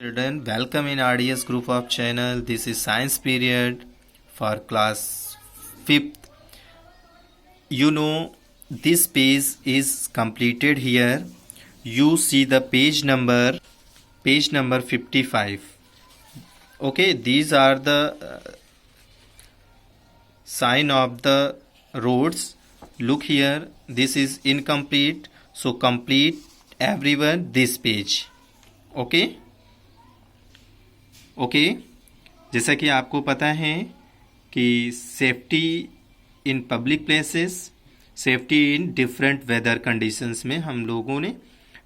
Children, welcome in RDS group of channel. This is science period for class 5th. You know, this page is completed here. You see the page number 55. Okay, these are the sign of the roads. Look here, this is incomplete, so complete everyone this page. Okay जैसा कि आपको पता है कि safety in public places, safety in different weather conditions में हम लोगों ने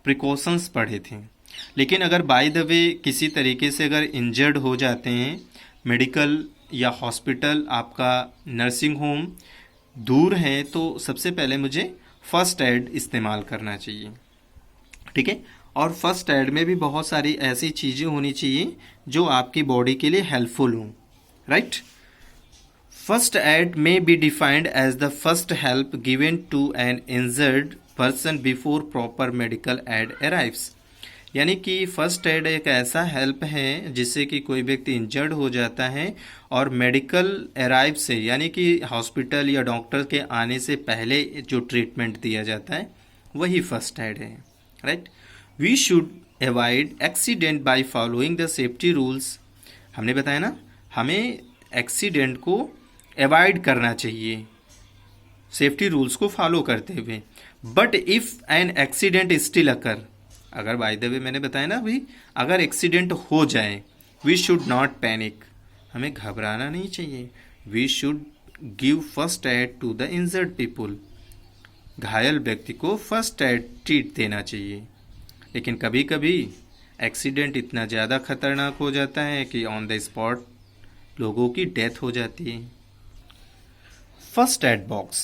प्रिकॉशंस पढ़े थे। लेकिन अगर बाय द वे किसी तरीके से अगर इंजर्ड हो जाते हैं, मेडिकल या हॉस्पिटल, आपका नर्सिंग होम दूर है, तो सबसे पहले मुझे फर्स्ट एड इस्तेमाल करना चाहिए। ठीक है, और फर्स्ट एड में भी बहुत सारी ऐसी चीज़ें होनी चाहिए जो आपकी बॉडी के लिए हेल्पफुल हों, right. First aid may be defined as the first help given to an injured person before proper medical aid arrives. यानी कि फर्स्ट एड एक ऐसा हेल्प है जिससे कि कोई व्यक्ति इंजर्ड हो जाता है और मेडिकल अराइव से, यानी कि हॉस्पिटल या डॉक्टर के आने से पहले जो ट्रीटमेंट दिया जाता है वही फर्स्ट एड है, right. We should avoid accident by following the safety rules. हमने बताया ना, हमें एक्सीडेंट को अवॉइड करना चाहिए सेफ्टी रूल्स को फॉलो करते हुए। But if an accident still occur, अगर बाय द वे मैंने बताया ना भाई, अगर एक्सीडेंट हो जाए, वी शुड नॉट पैनिक, हमें घबराना नहीं चाहिए। We should give first aid to the injured people, घायल व्यक्ति को फर्स्ट एड ट्रीट देना चाहिए। लेकिन कभी कभी एक्सीडेंट इतना ज़्यादा खतरनाक हो जाता है कि ऑन द स्पॉट लोगों की डेथ हो जाती है। First aid box,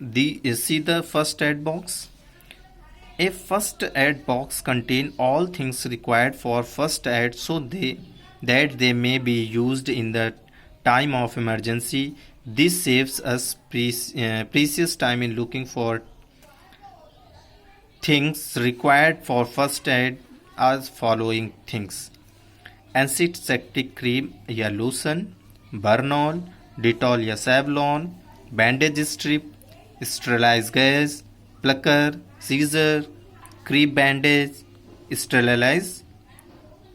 see the first aid box. A first aid box contain all things required for first aid so that they may be used in the time of emergency. This saves us precious time in looking for things required for first aid as following things: antiseptic cream या लोशन, Burnol, Dettol या Savlon, bandage strip, sterilise gauze, plucker, scissor, crepe bandage, sterilise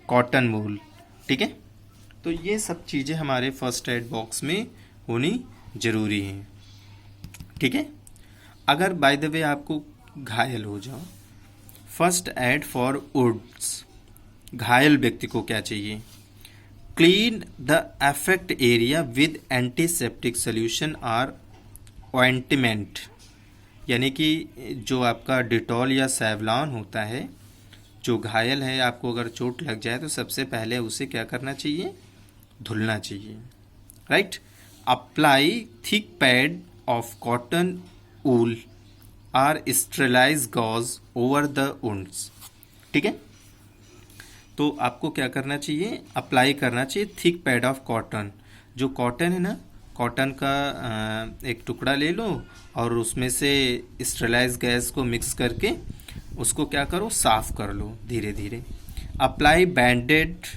cotton wool. ठीक है, तो ये सब चीज़ें हमारे फर्स्ट एड बॉक्स में होनी ज़रूरी हैं। ठीक है, अगर बाय द वे आपको घायल हो जाओ, फर्स्ट एड फॉर वुड्स, घायल व्यक्ति को क्या चाहिए? Clean the affect area with antiseptic solution और ऑइंटमेंट। यानी कि जो आपका डिटॉल या सेवलॉन होता है, जो घायल है, आपको अगर चोट लग जाए तो सबसे पहले उसे क्या करना चाहिए? धुलना चाहिए, right. Apply thick pad of cotton wool or sterilise gauze over the wounds. ठीक है, तो आपको क्या करना चाहिए? अप्लाई करना चाहिए थिक पैड ऑफ कॉटन। जो कॉटन है ना, कॉटन का एक टुकड़ा ले लो और उसमें से स्टेरलाइज गैस को मिक्स करके उसको क्या करो? साफ कर लो धीरे धीरे। अप्लाई बैंडेड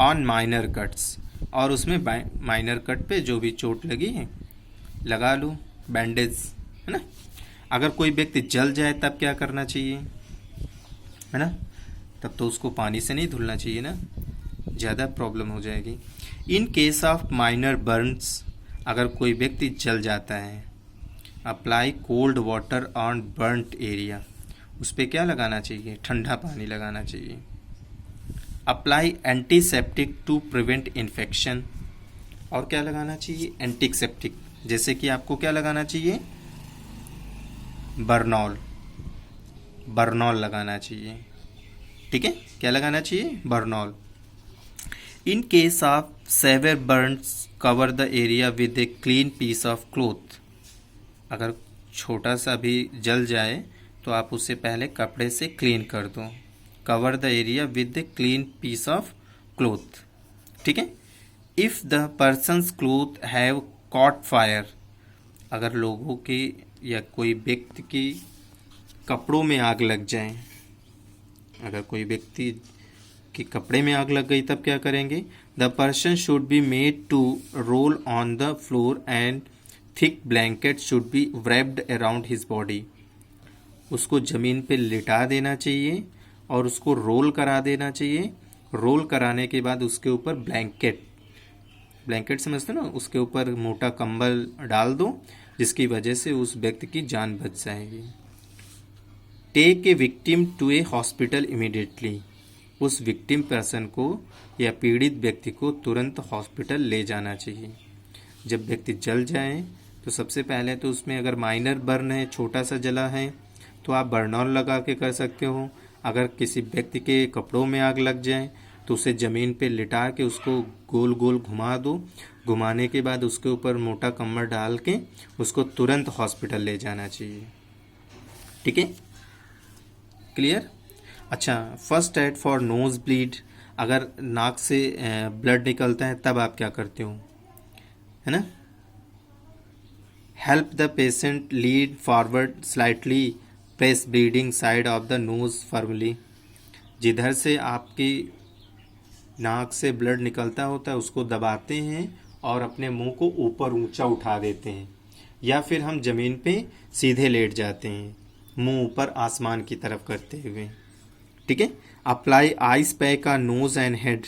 ऑन माइनर कट्स, और उसमें माइनर कट पे जो भी चोट लगी है लगा लो बैंडेज, है ना। अगर कोई व्यक्ति जल जाए तब क्या करना चाहिए, है ना? तब तो उसको पानी से नहीं धुलना चाहिए ना, ज़्यादा प्रॉब्लम हो जाएगी। In case of minor burns, अगर कोई व्यक्ति जल जाता है, apply cold water on burnt area, उस पर क्या लगाना चाहिए? ठंडा पानी लगाना चाहिए। Apply antiseptic to prevent infection, और क्या लगाना चाहिए? एंटीसेप्टिक। जैसे कि आपको क्या लगाना चाहिए? बर्नॉल लगाना चाहिए। ठीक है, क्या लगाना चाहिए? Burnol. In case of severe burns, cover the area with a clean piece of cloth. अगर छोटा सा भी जल जाए तो आप उसे पहले कपड़े से क्लीन कर दो। Cover the area with a clean piece of cloth. ठीक है। If the person's cloth have caught fire, अगर लोगों की या कोई व्यक्ति की कपड़ों में आग लग जाए, अगर कोई व्यक्ति आपके कपड़े में आग लग गई तब क्या करेंगे? The person should be made to roll on the floor and thick blanket should be wrapped around his body. उसको ज़मीन पे लिटा देना चाहिए और उसको रोल करा देना चाहिए। रोल कराने के बाद उसके ऊपर ब्लैंकेट समझते ना, उसके ऊपर मोटा कंबल डाल दो, जिसकी वजह से उस व्यक्ति की जान बच जाएगी। Take a victim to a hospital immediately. उस विक्टिम पर्सन को या पीड़ित व्यक्ति को तुरंत हॉस्पिटल ले जाना चाहिए। जब व्यक्ति जल जाए तो सबसे पहले तो उसमें अगर माइनर बर्न है, छोटा सा जला है, तो आप बर्नॉल लगा के कर सकते हो। अगर किसी व्यक्ति के कपड़ों में आग लग जाए तो उसे ज़मीन पे लिटा के उसको गोल गोल घुमा दो। घुमाने के बाद उसके ऊपर मोटा कम्बल डाल के उसको तुरंत हॉस्पिटल ले जाना चाहिए। ठीक है, क्लियर? अच्छा, first aid for nose bleed. अगर नाक से ब्लड निकलता है तब आप क्या करते हो, है ना? Help the patient lead forward slightly, press bleeding side of the nose firmly. जिधर से आपकी नाक से ब्लड निकलता होता है उसको दबाते हैं और अपने मुंह को ऊपर ऊंचा उठा देते हैं, या फिर हम ज़मीन पे सीधे लेट जाते हैं, मुंह ऊपर आसमान की तरफ करते हुए। ठीक है। अप्लाई आइस पैक का नोज एंड हेड।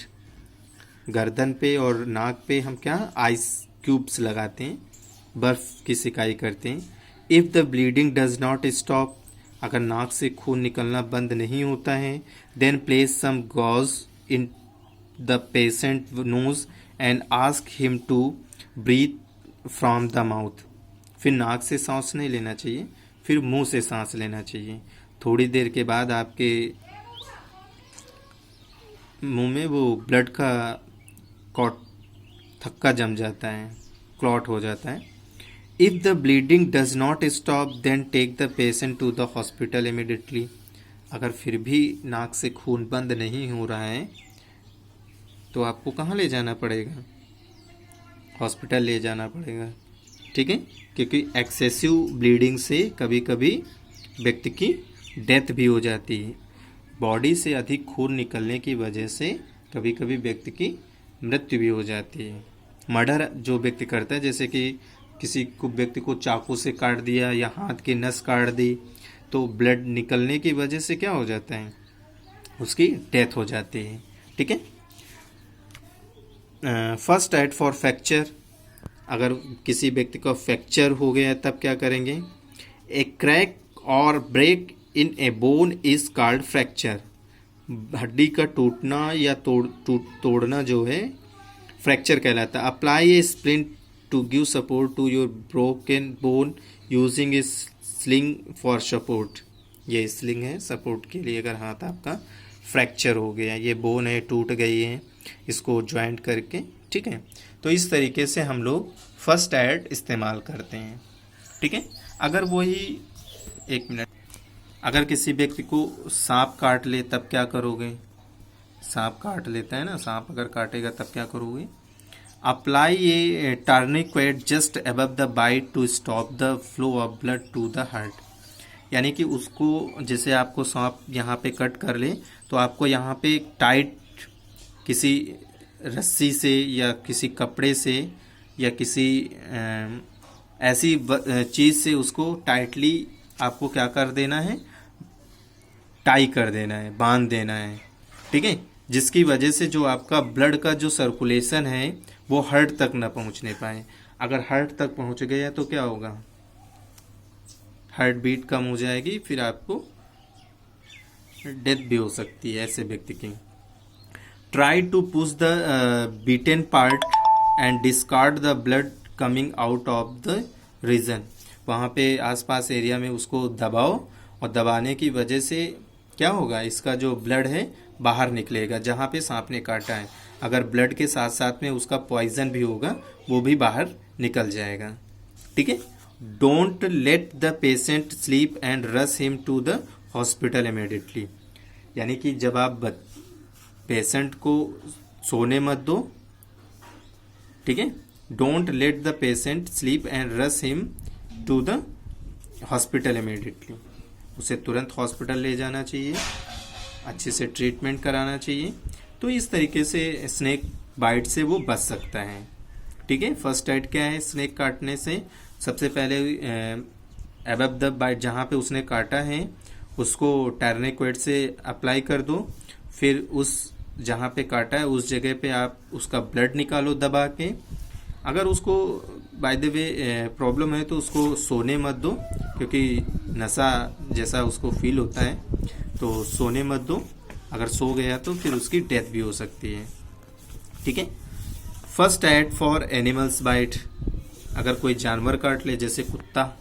गर्दन पे और नाक पे हम क्या आइस क्यूब्स लगाते हैं, बर्फ़ की सिकाई करते हैं। If the bleeding does not stop, अगर नाक से खून निकलना बंद नहीं होता है, then place some gauze in the patient nose and ask him to breathe from the mouth. फिर नाक से सांस नहीं लेना चाहिए, फिर मुंह से सांस लेना चाहिए। थोड़ी देर के बाद आपके मुंह में वो ब्लड का थक्का जम जाता है, क्लॉट हो जाता है। If the bleeding does not stop then take the patient to the hospital immediately. अगर फिर भी नाक से खून बंद नहीं हो रहा है तो आपको कहाँ ले जाना पड़ेगा? हॉस्पिटल ले जाना पड़ेगा। ठीक है, क्योंकि एक्सेसिव ब्लीडिंग से कभी कभी व्यक्ति की डेथ भी हो जाती है। बॉडी से अधिक खून निकलने की वजह से कभी कभी व्यक्ति की मृत्यु भी हो जाती है। मर्डर जो व्यक्ति करता है, जैसे कि किसी को व्यक्ति को चाकू से काट दिया या हाथ की नस काट दी, तो ब्लड निकलने की वजह से क्या हो जाता है, उसकी डेथ हो जाती है। ठीक है। First aid for fracture. अगर किसी व्यक्ति का फ्रैक्चर हो गया तब क्या करेंगे? A crack or break in a bone is called fracture. हड्डी का टूटना या तोड़ना जो है फ्रैक्चर कहलाता है। Apply a splint to give support to your broken bone using a sling for support. ये स्लिंग है सपोर्ट के लिए। अगर हाथ आपका फ्रैक्चर हो गया, ये बोन है टूट गई है, इसको ज्वाइंट करके, ठीक है, तो इस तरीके से हम लोग फर्स्ट एड इस्तेमाल करते हैं। ठीक है। अगर वही एक मिनट, अगर किसी व्यक्ति को सांप काट ले तब क्या करोगे? सांप काट लेता है ना, सांप अगर काटेगा तब क्या करोगे? Apply a tourniquet just above the bite to stop the flow of blood to the heart. यानी कि उसको, जैसे आपको सांप यहाँ पे कट कर ले तो आपको यहाँ पे टाइट किसी रस्सी से या किसी कपड़े से या किसी ऐसी चीज़ से उसको टाइटली आपको क्या कर देना है, टाई कर देना है, बांध देना है। ठीक है, जिसकी वजह से जो आपका ब्लड का जो सर्कुलेशन है वो हार्ट तक ना पहुंचने पाए। अगर हार्ट तक पहुंच गया तो क्या होगा? हार्ट बीट कम हो जाएगी, फिर आपको डेथ भी हो सकती है ऐसे व्यक्ति की। Try to push the beaten part and discard the blood coming out of the region. वहाँ पे आसपास एरिया में उसको दबाओ और दबाने की वजह से क्या होगा, इसका जो ब्लड है बाहर निकलेगा जहाँ पे सांप ने काटा है। अगर ब्लड के साथ साथ में उसका पॉइजन भी होगा वो भी बाहर निकल जाएगा। ठीक है। Don't let the patient sleep and rush him to the hospital immediately. यानी कि जब आप पेशेंट को सोने मत दो। ठीक है। Don't let the patient sleep and rush him to the hospital immediately. उसे तुरंत हॉस्पिटल ले जाना चाहिए। अच्छे से ट्रीटमेंट कराना चाहिए। तो इस तरीके से स्नेक बाइट से वो बच सकता है। ठीक है, फर्स्ट एड क्या है स्नेक काटने से? सबसे पहले अबव द बाइट, जहाँ पे उसने काटा है उसको टर्निक्वेट से अप्लाई कर दो। फिर उस जहाँ पे काटा है उस जगह पे आप उसका ब्लड निकालो दबा के। अगर उसको बाय द वे प्रॉब्लम है तो उसको सोने मत दो, क्योंकि नशा जैसा उसको फील होता है, तो सोने मत दो। अगर सो गया तो फिर उसकी डेथ भी हो सकती है। ठीक है। First aid for animals bite, अगर कोई जानवर काट ले जैसे कुत्ता,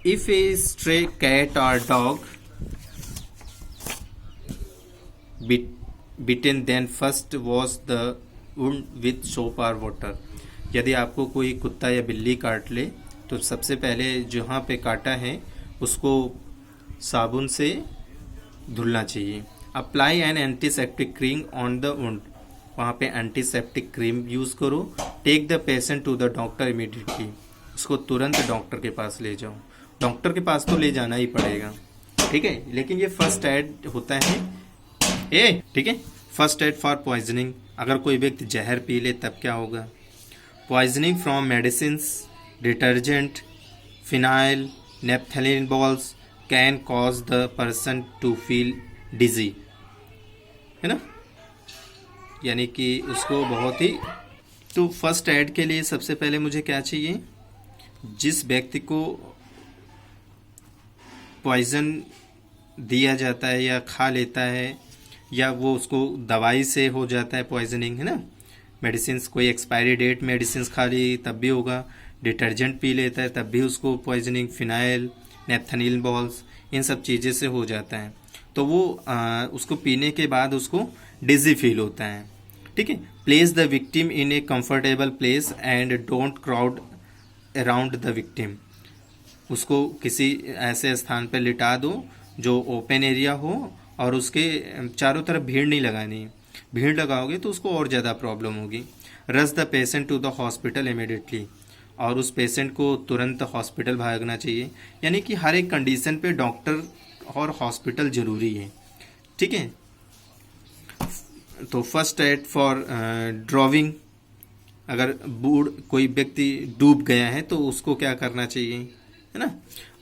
if a stray cat or dog bitten, then first wash the wound with soap or water। यदि आपको कोई कुत्ता या बिल्ली काट ले तो सबसे पहले जहाँ पे काटा है उसको साबुन से धुलना चाहिए। Apply an antiseptic cream on the wound, वहाँ पे एंटीसेप्टिक क्रीम यूज़ करो। Take the patient to the doctor immediately, उसको तुरंत डॉक्टर के पास ले जाओ। डॉक्टर के पास तो ले जाना ही पड़ेगा। ठीक है, लेकिन ये फर्स्ट एड होता है ठीक है। फर्स्ट एड फॉर पॉइजनिंग, अगर कोई व्यक्ति जहर पी ले तब क्या होगा? Poisoning from medicines, detergent, phenyl, naphthalene balls can cause the person to feel dizzy, है ना, यानी कि उसको बहुत ही। तो फर्स्ट एड के लिए सबसे पहले मुझे क्या चाहिए? जिस व्यक्ति को पॉइजन दिया जाता है या खा लेता है, या वो उसको दवाई से हो जाता है पॉइजनिंग, है ना, मेडिसिन, कोई एक्सपायरी डेट मेडिसिन खा ली तब भी होगा, डिटर्जेंट पी लेता है तब भी उसको पॉइजनिंग, फिनाइल, नेपथलीन बॉल्स, इन सब चीज़ें से हो जाता है। तो वो उसको पीने के बाद उसको डिजी फील होता है। ठीक है। Place the victim in A comfortable place and don't crowd around the victim, उसको किसी ऐसे स्थान पर लिटा दो जो ओपन एरिया हो और उसके चारों तरफ भीड़ नहीं लगानी। भीड़ लगाओगे तो उसको और ज़्यादा प्रॉब्लम होगी। Rush the patient to the hospital immediately, और उस पेशेंट को तुरंत हॉस्पिटल भागना चाहिए। यानी कि हर एक कंडीशन पे डॉक्टर और हॉस्पिटल ज़रूरी है। ठीक है। तो फर्स्ट एड फॉर ड्रॉविंग, अगर बूढ़ कोई व्यक्ति डूब गया है तो उसको क्या करना चाहिए, है ना?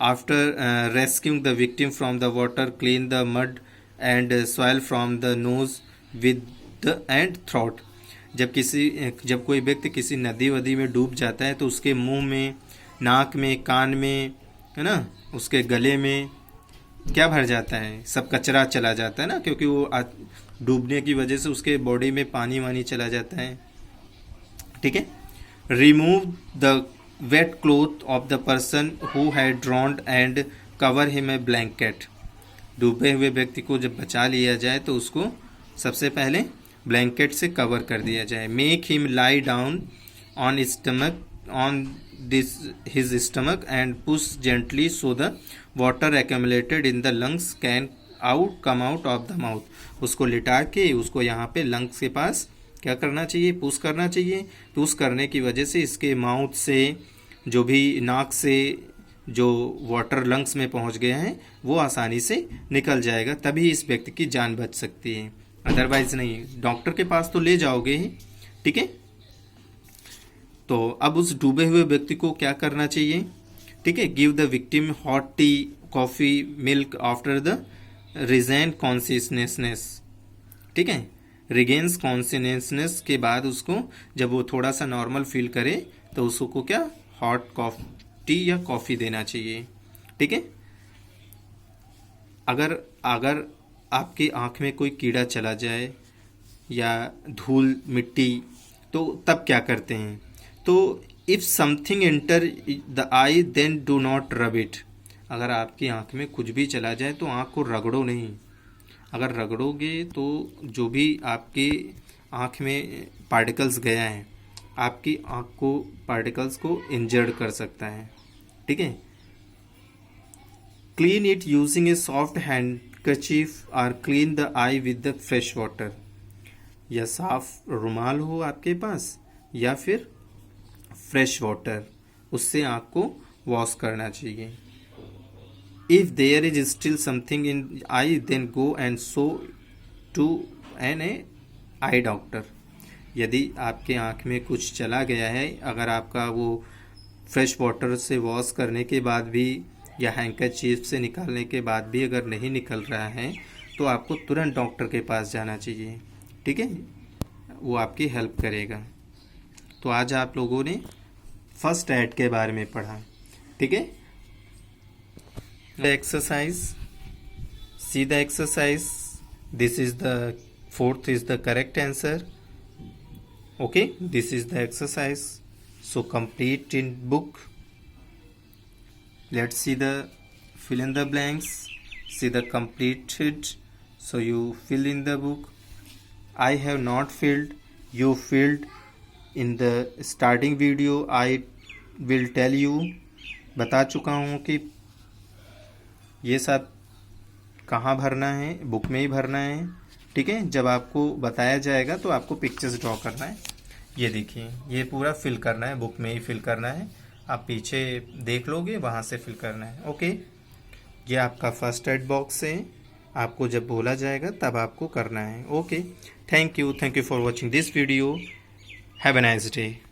After rescuing the victim from the water, clean the mud and soil from the nose with the end throat. जब कोई व्यक्ति किसी नदी वदी में डूब जाता है तो उसके मुंह में, नाक में, कान में, है ना, उसके गले में क्या भर जाता है? सब कचरा चला जाता है ना, क्योंकि वो डूबने की वजह से उसके बॉडी में पानी वानी चला जाता है। ठीक है। Remove the wet cloth of the person who had ड्रॉन्ड and cover him a blanket. डूबे हुए व्यक्ति को जब बचा लिया जाए तो उसको सबसे पहले ब्लैंकेट से कवर कर दिया जाए। Make him lie down on stomach, on this his stomach and push gently so the water accumulated in the lungs can come out of the mouth. उसको लिटा के उसको यहाँ पे लंग्स के पास क्या करना चाहिए? पुश करना चाहिए। पुश करने की वजह से इसके माउथ से, जो भी नाक से जो वाटर लंग्स में पहुंच गया है वो आसानी से निकल जाएगा, तभी इस व्यक्ति की जान बच सकती है, अदरवाइज नहीं। डॉक्टर के पास तो ले जाओगे ही। ठीक है। तो अब उस डूबे हुए व्यक्ति को क्या करना चाहिए? ठीक है। Give the victim hot tea, coffee, milk after the regain consciousness. ठीक है। रिगेन्स कॉन्शियसनेस के बाद उसको जब वो थोड़ा सा नॉर्मल फील करे तो उसको क्या, हॉट टी या कॉफ़ी देना चाहिए। ठीक है। अगर आपकी आँख में कोई कीड़ा चला जाए या धूल मिट्टी, तो तब क्या करते हैं? तो if something enter the eye then do not rub it. अगर आपकी आँख में कुछ भी चला जाए तो आँख को रगड़ो नहीं। अगर रगड़ोगे तो जो भी आपकी आँख में पार्टिकल्स गया है, आपकी आँख को पार्टिकल्स को इंजर्ड कर सकता है। ठीक है। Clean it using a soft handkerchief और clean the eye with the fresh water. या साफ रुमाल हो आपके पास या फिर फ्रेश वाटर, उससे आँख को वॉश करना चाहिए। If there is still something in eye, then go and show to an eye doctor. यदि आपके आँख में कुछ चला गया है, अगर आपका वो फ्रेश वाटर से वॉश करने के बाद भी या हैंकरचीफ से निकालने के बाद भी अगर नहीं निकल रहा है, तो आपको तुरंत डॉक्टर के पास जाना चाहिए. ठीक है, वो आपकी हेल्प करेगा. तो आज आप लोगों ने फर्स्ट एड के बारे में पढ़ा. ठीक है. The exercise, see the exercise. This is the fourth is the correct answer. Okay, this is the exercise. So complete in book. Let's see the fill in the blanks. See the completed. So you fill in the book. I have not filled. You filled. In the starting video I will tell you. बता चुका हूँ कि ये सब कहाँ भरना है, book में ही भरना है. ठीक है, जब आपको बताया जाएगा तो आपको पिक्चर्स ड्रॉ करना है. ये देखिए, ये पूरा फिल करना है, बुक में ही फिल करना है. आप पीछे देख लोगे, वहाँ से फिल करना है. ओके, ये आपका फर्स्ट एड बॉक्स है. आपको जब बोला जाएगा तब आपको करना है. Okay, thank you for watching this video. Have a nice day.